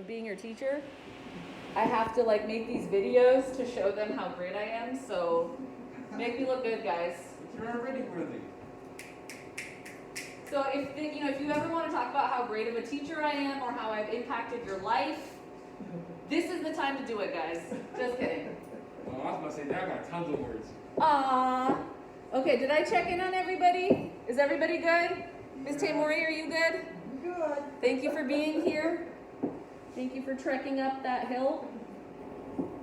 of being your teacher, I have to like make these videos to show them how great I am. So make me look good, guys. You're already worthy. So if you ever want to talk about how great of a teacher I am or how I've impacted your life, this is the time to do it, guys. Just kidding. Well, I was about to say that. I got tons of words. Aww. Okay, did I check in on everybody? Is everybody good? Ms. Tamori, are you good? Good. Thank you for being here. Thank you for trekking up that hill.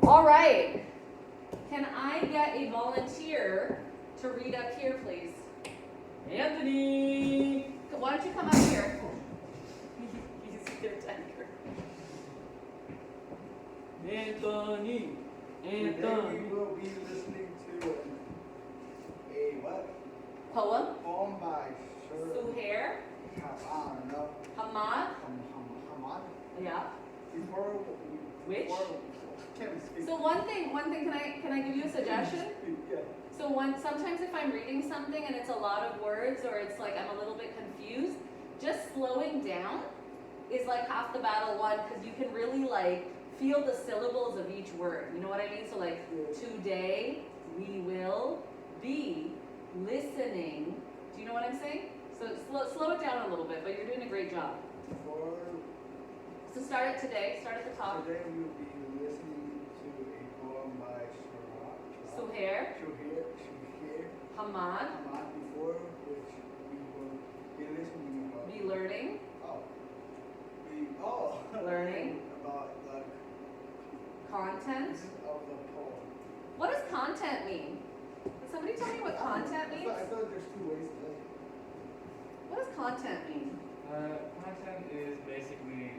All right. Can I get a volunteer to read up here, please? Anthony! Why don't you come up here? He's their tanker. Anthony! Today we will be listening to a what? Poem. Poem by Suhair. Hamad. Hamad. Yeah. Before Which? Can we speak? So one thing, can I give you a suggestion? Yeah. So sometimes if I'm reading something and it's a lot of words or it's like I'm a little bit confused, just slowing down is like half the battle won, because you can really like feel the syllables of each word. You know what I mean? So like today we will be listening. Do you know what I'm saying? So slow it down a little bit, but you're doing a great job. So start it today. Start at the top. Today we will be listening to a poem by Suhair. Hamad. Hamad, before which we will be listening about. Be learning. Learning. About the Content. of the poem. What does content mean? Can somebody tell me what content means? I thought there's two ways to it. What does content mean? Content is basically,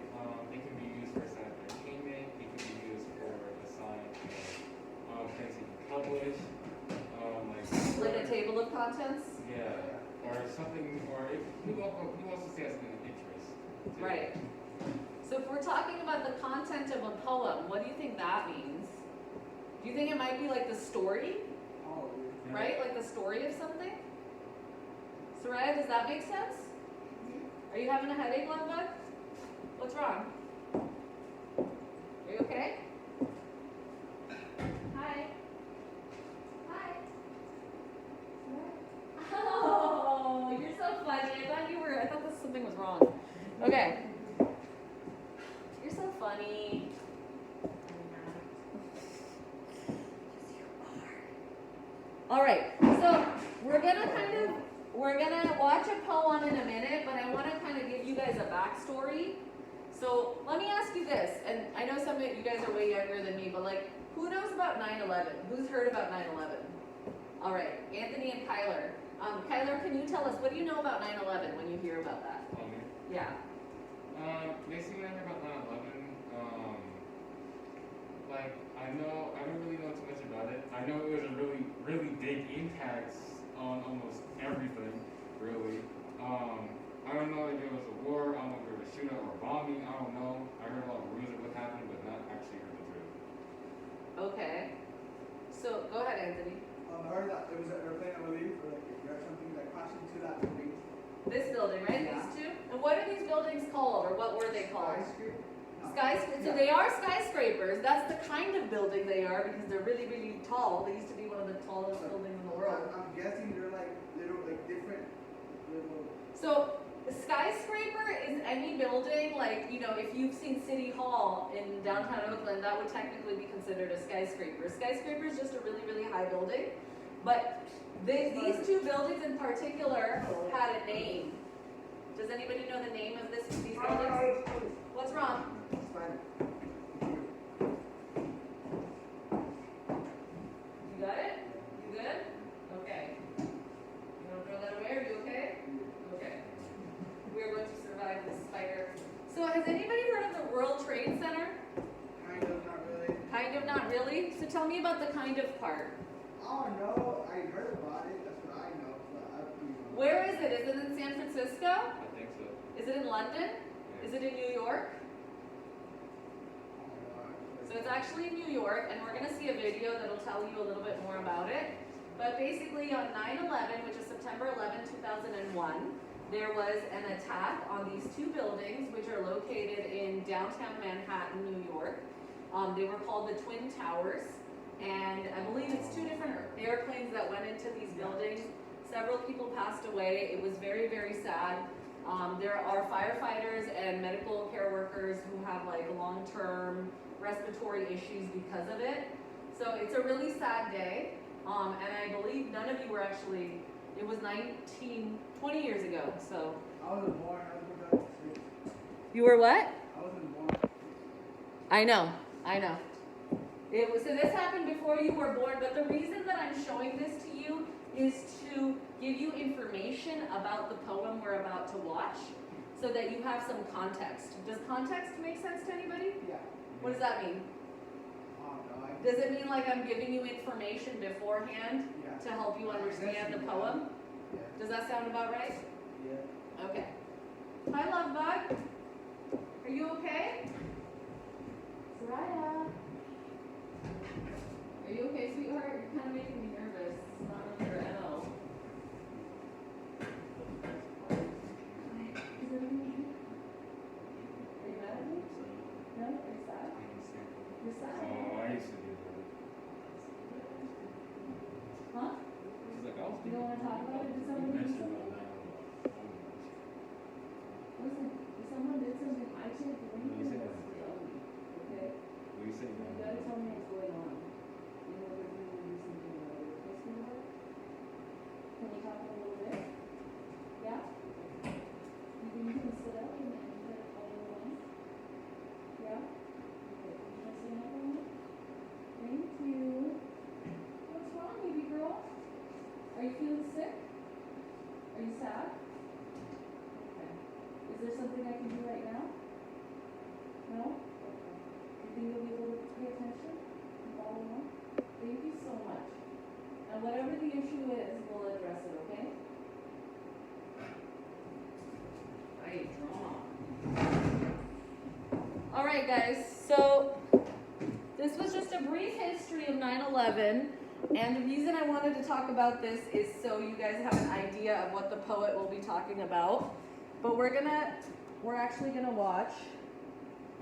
it can be used for sign of entertainment, it can be used for a sign of things you can publish, Like a table of contents? yeah, or something, or if you also say something of interest. Too. Right. So if we're talking about the content of a poem, what do you think that means? Do you think it might be like the story? Oh, Yeah. Right? Like the story of something? Soraya, does that make sense? Are you having a headache, love bug? What's wrong? Are you okay? Hi. Hi. Oh, you're so funny. I thought something was wrong. Okay. You're so funny. All right, so we're gonna watch a poem in a minute, but I want to kind of give you guys a backstory. So let me ask you this, and I know some of you guys are way younger than me, but like, who knows about 9/11? Who's heard about 9/11? All right, Anthony and Kyler. Kyler, can you tell us, what do you know about 9/11 when you hear about that? Yeah. Basically, I heard about 9/11. I don't really know too much about it. I know it was a really, really big impact on almost everything, really. I don't know if it was a war, I don't know if it was a shootout or bombing, I don't know. I heard a lot of rumors of what happened, but not actually heard the truth. Okay. So go ahead, Anthony. I heard that there was an airplane, I believe, or something that crashed into that building. This building, right? Yeah. These two? And what are these buildings called, or what were they called? So Yeah. they are skyscrapers. That's the kind of building they are, because they're really, really tall. They used to be one of the tallest buildings in the world. I'm guessing they're like little, like different little. So a skyscraper is any building, like, you know, if you've seen City Hall in downtown Oakland, that would technically be considered a skyscraper. A skyscraper is just a really, really high building. But these two buildings in particular had a name. Does anybody know the name of these buildings? What's wrong? It's fine. You got it? You good? Okay. You want to throw that away? Are you okay? Okay. We're going to survive this spider. So has anybody heard of the World Trade Center? Kind of, not really. Kind of, not really? So tell me about the kind of part. I don't know. I heard about it. That's what I know. But I don't know. Where is it? Is it in San Francisco? I think so. Is it in London? Is it in New York? So it's actually in New York, and we're going to see a video that'll tell you a little bit more about it. But basically on 9/11, which is September 11, 2001, there was an attack on these two buildings, which are located in downtown Manhattan, New York. They were called the Twin Towers, and I believe it's two different airplanes that went into these buildings. Several people passed away. It was very, very sad. There are firefighters and medical care workers who have like long-term respiratory issues because of it. So it's a really sad day. And I believe none of you were actually, it was 20 years ago, so. I wasn't born, I was born. You were what? I wasn't born. I know. It was, so this happened before you were born, but the reason that I'm showing this to you is to give you information about the poem we're about to watch, so that you have some context. Does context make sense to anybody? Yeah. What does that mean? Oh, no, Does it mean like I'm giving you information beforehand Yeah. to help you understand the poem? Yeah. Does that sound about right? Yeah. Okay. Hi, love bug. Are you okay? Soraya. Are you okay, sweetheart? You're kind of making me nervous. It's not really your MO. Is everything okay? Are you mad at me? No? Are you sad? You're sad? Oh, I used to do that. Huh? She's like, I was You don't want to talk about it? Did someone do mentioned something? about that. Listen, if someone did something, I can't do No, you anything said else to that. tell me. Okay? What you say You now? gotta tell me what's going on. In order for me to do something about it. Okay, sweetheart? Can we talk a little bit? Yeah? You think you can sit up and put it all in one? Yeah? Okay, you gonna stand up on me? Thank you. What's wrong, baby girl? Are you feeling sick? Are you sad? Okay. Is there something I can do right now? No? Okay. You think you'll be able to pay attention and follow along? Thank you so much. And whatever the issue is, we'll address it, okay? Right, draw. All right, guys. So this was just a brief history of 9/11, and the reason I wanted to talk about this is so you guys have an idea of what the poet will be talking about. But we're actually gonna watch.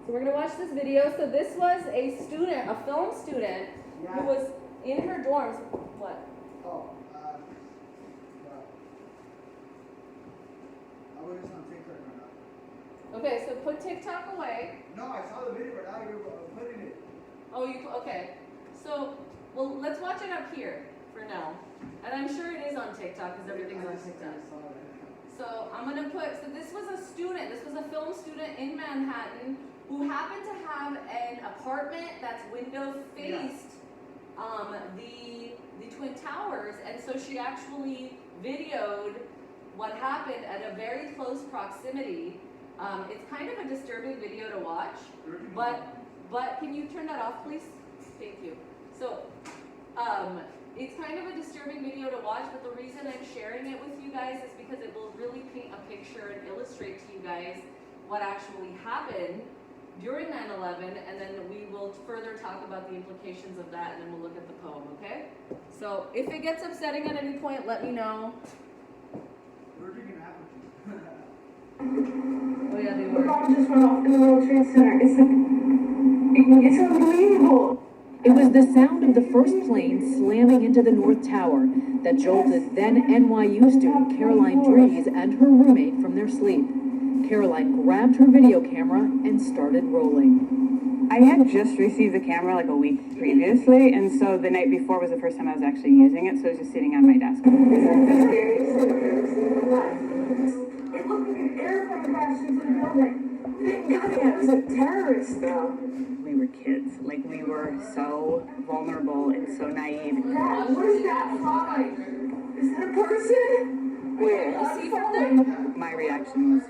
So we're gonna watch this video. So this was a student, a film student, who was in her dorms. What? Oh, I was just on TikTok right now. Okay, so put TikTok away. No, I saw the video, but now you're putting it. Oh, okay. So, well, let's watch it up here for now. And I'm sure it is on TikTok because everything's on TikTok. So I'm gonna so this was a student, this was a film student in Manhattan who happened to have an apartment that's window faced the Twin Towers, and so she actually videoed what happened at a very close proximity. It's kind of a disturbing video to watch, but can you turn that off, please? Thank you. So, it's kind of a disturbing video to watch, but the reason I'm sharing it with you guys is because it will really paint a picture and illustrate to you guys what actually happened during 9/11, and then we will further talk about the implications of that, and then we'll look at the poem, okay? So, if it gets upsetting at any point, let me know. We're drinking apple juice. Oh yeah, they The were. bomb just went off in the World Trade Center. It's unbelievable. It was the sound of the first plane slamming into the North Tower that jolted then NYU student Caroline Dries and her roommate from their sleep. Caroline grabbed her video camera and started rolling. I had just received the camera like a week previously, and so the night before was the first time I was actually using it, so it was just sitting on my desk. It's like the scariest thing I've ever seen in my life. It looked like an airplane crashed into the building. Thank God it was a terrorist, though. We were kids. Like, we were so vulnerable and so naive. Dad, what is that flying? Is that a person? Where? You see from there? My reaction was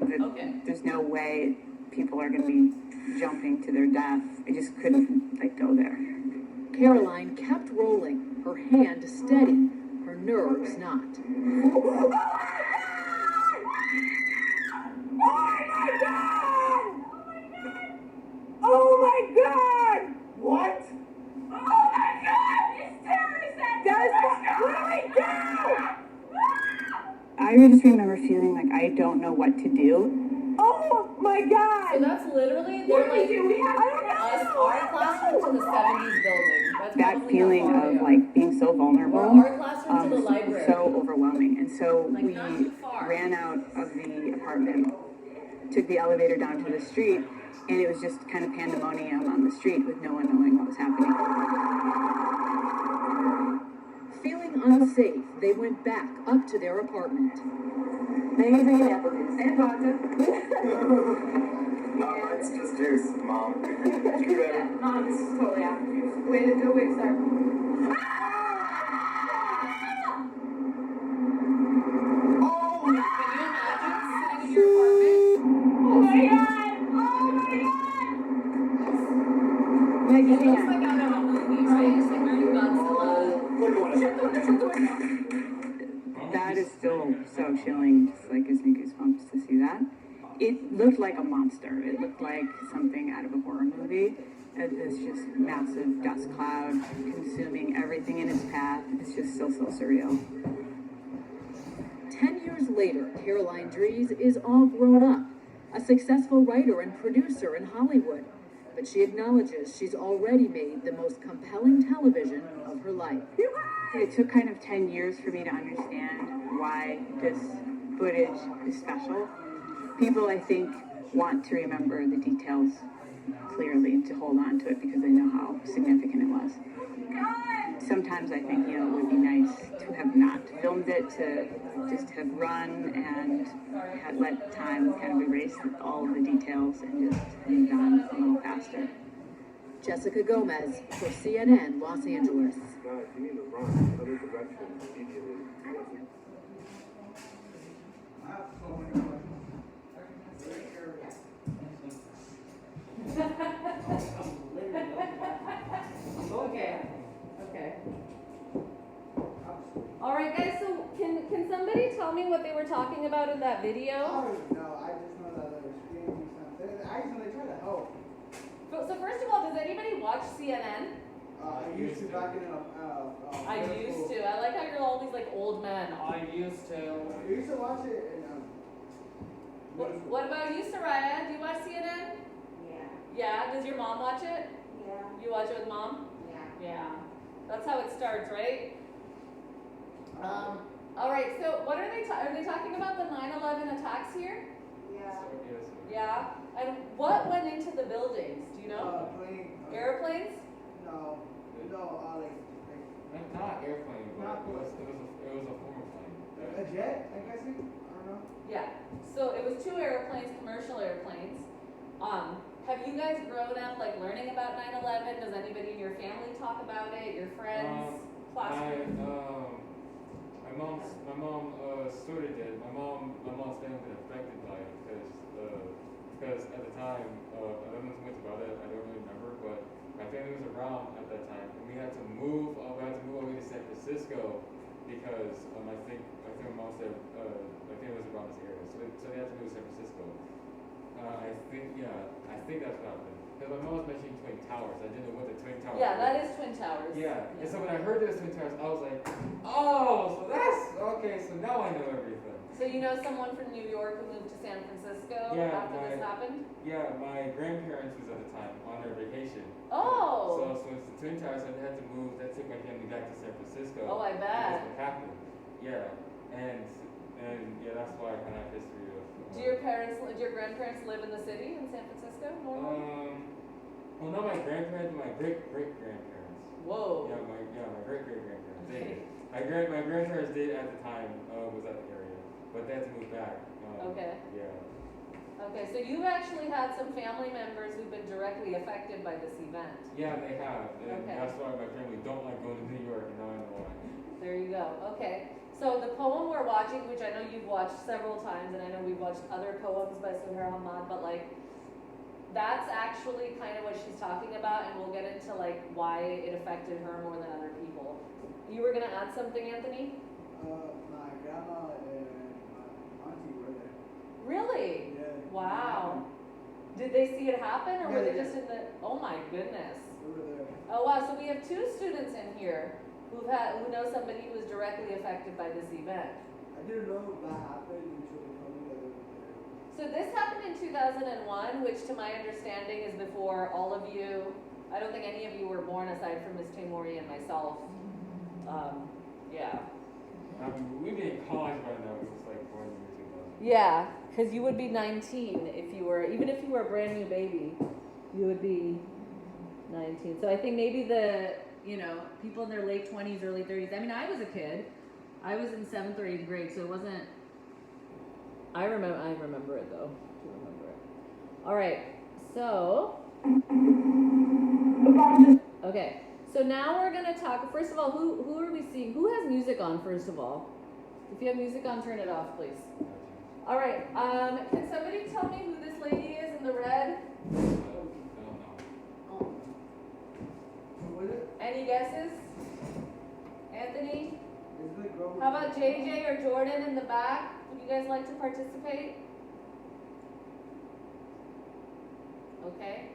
that Okay. there's no way people are going to be jumping to their death. I just couldn't, go there. Caroline kept rolling, her hand steady, her nerves not. Oh my God! What? Oh my God! It's terrorist! What do we do? I just remember feeling I don't know what to do. Oh my So God! that's literally, What they're do we do? like, I don't know! our classroom to the 70s building. That's That probably feeling how far of they are. like being so vulnerable Or our classroom to the was library. so overwhelming. And so Like, we not too far. ran out of the apartment, took the elevator down to the street, and it was just kind of pandemonium on the street with no one knowing what was happening. Feeling unsafe, they went back up to their apartment. Amazing applicants. And vodka. No, it's just juice, Mom. Screwdriver. Mom, this is totally apple juice. Way to go, wait, sorry. Oh! Can you imagine sitting in your apartment? Oh my God! Oh my God! Maggie, It hang looks on. like out of a movie, right? It's like very Godzilla. Look at what That is still so chilling, just like gives me goosebumps to see that. It looked like a monster. It looked like something out of a horror movie. It's just massive dust cloud consuming everything in its path. It's just so surreal. 10 years later, Caroline Dries is all grown up, a successful writer and producer in Hollywood. But she acknowledges she's already made the most compelling television of her life. It took kind of 10 years for me to understand why this footage is special. People, I think, want to remember the details clearly, to hold on to it because they know how significant it was. Sometimes I think, it would be nice to have not filmed it, to just have run and had let time kind of erase all of the details and just moved on a little faster. Jessica Gomez for CNN Los Angeles. Guys, you need to run other direction immediately. I have so many questions. Okay. All right, guys. So can somebody tell me what they were talking about in that I video? don't know. I just know that they were screaming something. I just know they try to help. So first of all, does anybody watch CNN? I used to back in I used to. I like how you're all these like old men. I used to. I used to watch it in What about you, Soraya? Do you watch CNN? Yeah. Yeah. Does your mom watch it? Yeah. You watch it with mom? Yeah. Yeah. That's how it starts, right? All right. So what are they? Are they talking about the 9/11 attacks here? Yeah. Yeah. And what went into the buildings? Do you know? playing Airplanes? no, like Not airplane, but Not it was a form of plane. a jet. I'm guessing. I don't know. Yeah. So it was 2 airplanes, commercial airplanes. Have you guys grown up like learning about 9/11? Does anybody in your family talk about it? Your friends, classmates? My mom sort of did. My mom's family been affected by it because at the time, I don't know too much about it. I don't really remember, but my family was around at that time, and we had to move. We had to move away to San Francisco because I think my mom said my family was around this area, so they had to move to San Francisco. I think that's what happened. Because my mom was mentioning Twin Towers. I didn't know what the Twin Towers Yeah, were. that is Twin Towers. Yeah. And so when I heard there's Twin Towers, I was like, oh, so that's okay. So now I know everything. So you know someone from New York who moved to San Francisco Yeah, after this happened? Yeah, my grandparents was at the time on their vacation. Oh. So it's the Twin Towers, and they had to move. That took my family back to San Francisco. Oh, I bet. That's what happened. Yeah, and yeah, that's why I kind of have history of. Do your grandparents live in the city in San Francisco normally? Well, not my grandparents, but my great grandparents. Whoa. Yeah, my great grandparents. My grandparents did at the time was at the area, but they had to move back. Okay. Yeah. Okay, so you've actually had some family members who've been directly affected by this event. Yeah, they have, and Okay. that's why my family don't like going to New York, and now I know why. There you go. Okay. So the poem we're watching, which I know you've watched several times, and I know we've watched other poems by Suhair Ahmad, but like, that's actually kind of what she's talking about, and we'll get into like why it affected her more than other people. You were gonna add something, Anthony? My grandma and my auntie were there. Really? Yeah. Wow. Did they see it happen, or were they Yeah. just in the? Oh my goodness. They were there. Oh wow. So we have 2 students in here who know somebody who was directly affected by this event. I didn't know that happened until they told me that So this happened in 2001, which to my understanding is before all of you, I don't think any of you were born aside from Miss Tamori and myself. Yeah. I mean, we'd be in college by now. It was like 4 years ago. Yeah, because you would be 19 if you were, even if you were a brand new baby, you would be 19. So I think maybe the, people in their late 20s, early 30s. I mean, I was a kid. I was in 7th or 8th grade, so it wasn't. I remember it though. I remember it. All right. So. Okay. So now we're gonna talk. First of all, who are we seeing? Who has music on? First of all, if you have music on, turn it off, please. All right. Can somebody tell me who this lady is in the red? I don't know. Any guesses? Anthony? Is the girl? How about JJ or Jordan in the back? Would you guys like to participate? Okay.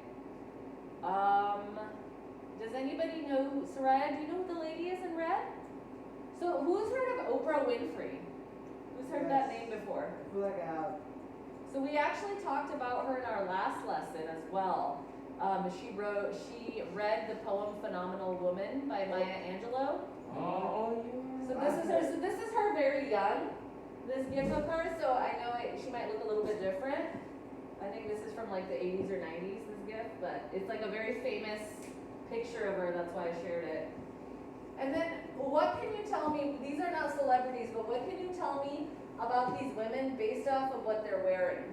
Does anybody know, Soraya, do you know who the lady is in red? So who's heard of Oprah Winfrey? Who's heard that name before? I feel like I have. So we actually talked about her in our last lesson as well. She read the poem Phenomenal Woman by Maya Angelou. Oh, yeah. So this is her very young, this gift of hers, so I know she might look a little bit different. I think this is from like the 80s or 90s, this gift, but it's like a very famous picture of her, that's why I shared it. And then, what can you tell me, these are not celebrities, but what can you tell me about these women based off of what they're wearing?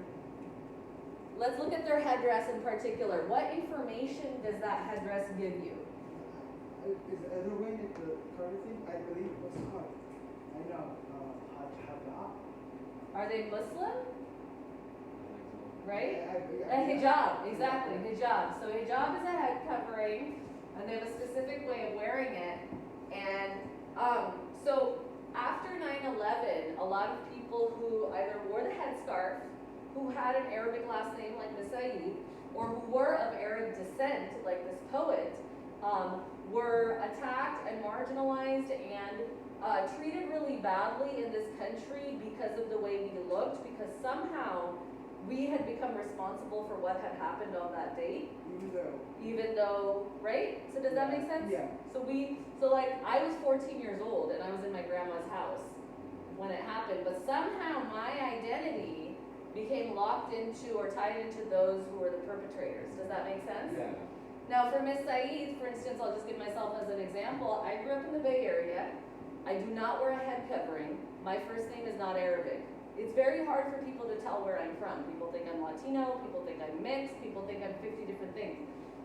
Let's look at their headdress in particular. What information does that headdress give you? Is the way that the curry thing? I believe what's it called? I know. Hijab. Are they Muslim? Right? Yeah, A hijab, exactly, hijab. So hijab is a head covering, and they have a specific way of wearing it. And so after 9/11, a lot of people who either wore the headscarf, who had an Arabic last name like Miss Saeed, or who were of Arab descent like this poet, were attacked and marginalized and treated really badly in this country because of the way we looked, because somehow we had become responsible for what had happened on that date. Even though, right? So does that make sense? Yeah. So like I was 14 years old and I was in my grandma's house when it happened, but somehow my identity became locked into or tied into those who were the perpetrators. Does that make sense? Yeah. Now for Miss Saeed, for instance, I'll just give myself as an example. I grew up in the Bay Area. I do not wear a head covering. My first name is not Arabic. It's very hard for people to tell where I'm from. People think I'm Latino, people think I'm mixed, people think I'm 50 different things.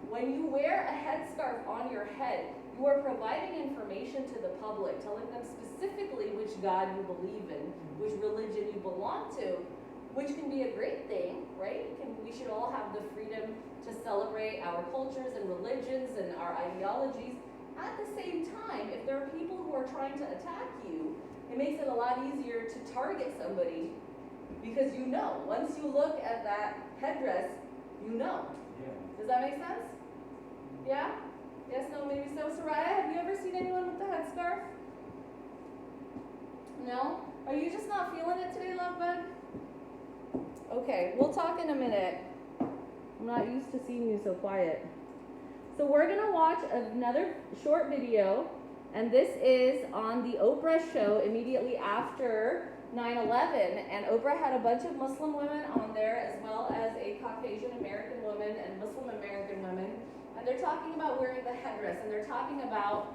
When you wear a headscarf on your head, you are providing information to the public, telling them specifically which God you believe in, which religion you belong to, which can be a great thing, right? We should all have the freedom to celebrate our cultures and religions and our ideologies. At the same time, if there are people who are trying to attack you, it makes it a lot easier to target somebody because you know. Once you look at that headdress, you know. Yeah. Does that make sense? Yeah? Yes, no, maybe so. Soraya, have you ever seen anyone with the headscarf? No? Are you just not feeling it today, love bud? Okay, we'll talk in a minute. I'm not used to seeing you so quiet. So we're gonna watch another short video, and this is on the Oprah show immediately after 9/11, and Oprah had a bunch of Muslim women on there as well as a Caucasian American woman and Muslim American women, and they're talking about wearing the headdress, and they're talking about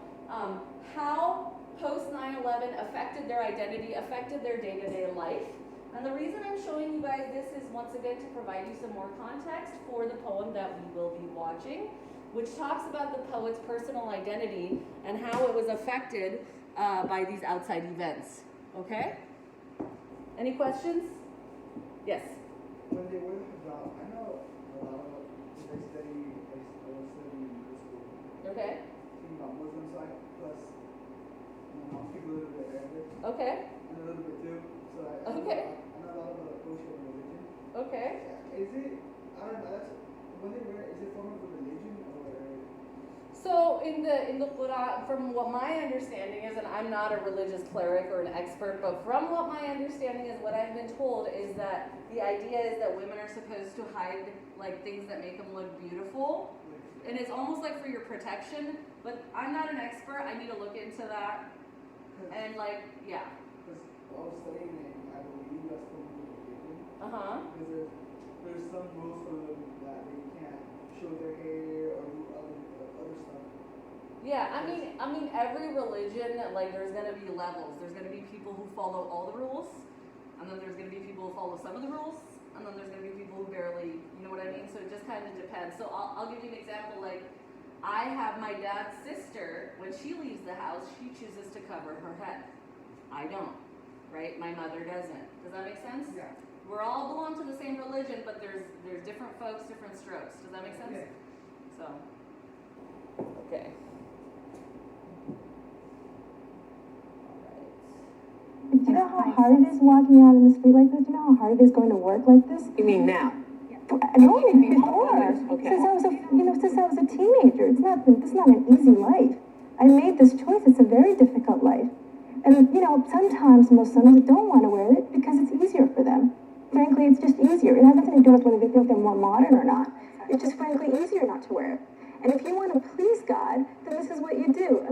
how post 9/11 affected their identity, affected their day-to-day life. And the reason I'm showing you guys this is once again to provide you some more context for the poem that we will be watching, which talks about the poet's personal identity and how it was affected by these outside events. Okay? Any questions? Yes. When they wear the hijab, I know a lot of they study. I was studying in middle school. Okay. Thinking about Muslim side plus, I speak a little bit Arabic Okay. and a little bit too. So I Okay. know a lot about the culture and religion. Okay. Is it? I don't know. That's when they wear. Is it form of a religion or? So in the Quran, from what my understanding is, and I'm not a religious cleric or an expert, but from what my understanding is, what I've been told is that the idea is that women are supposed to hide like things that make them look beautiful, and it's almost like for your protection. But I'm not an expert. I need to look into that. And like, yeah. Because I was studying it, I believe that's from the Uh-huh. There's some rules for them that they can't show their hair or do other stuff. Yeah, I mean, every religion, like, there's gonna be levels. There's gonna be people who follow all the rules, and then there's gonna be people who follow some of the rules, and then there's gonna be people who barely, you know what I mean? So it just kind of depends. So I'll give you an example. Like, I have my dad's sister. When she leaves the house, she chooses to cover her head. I don't, right? My mother doesn't. Does that make sense? Yeah. We're all belong to the same religion, but there's different folks, different strokes. Does that make sense? Yeah. So, okay. Do you know how hard it is walking out in the street like this? Do you know how hard it is going to work like this? You mean now? No, before. Okay. Since I was a teenager. It's not an easy life. I made this choice. It's a very difficult life. And, sometimes Muslims don't want to wear it because it's easier for them. Frankly, it's just easier. It has nothing to do with whether they think they're more modern or not. It's just frankly easier not to wear it. And if you want to please God, then this is what you do.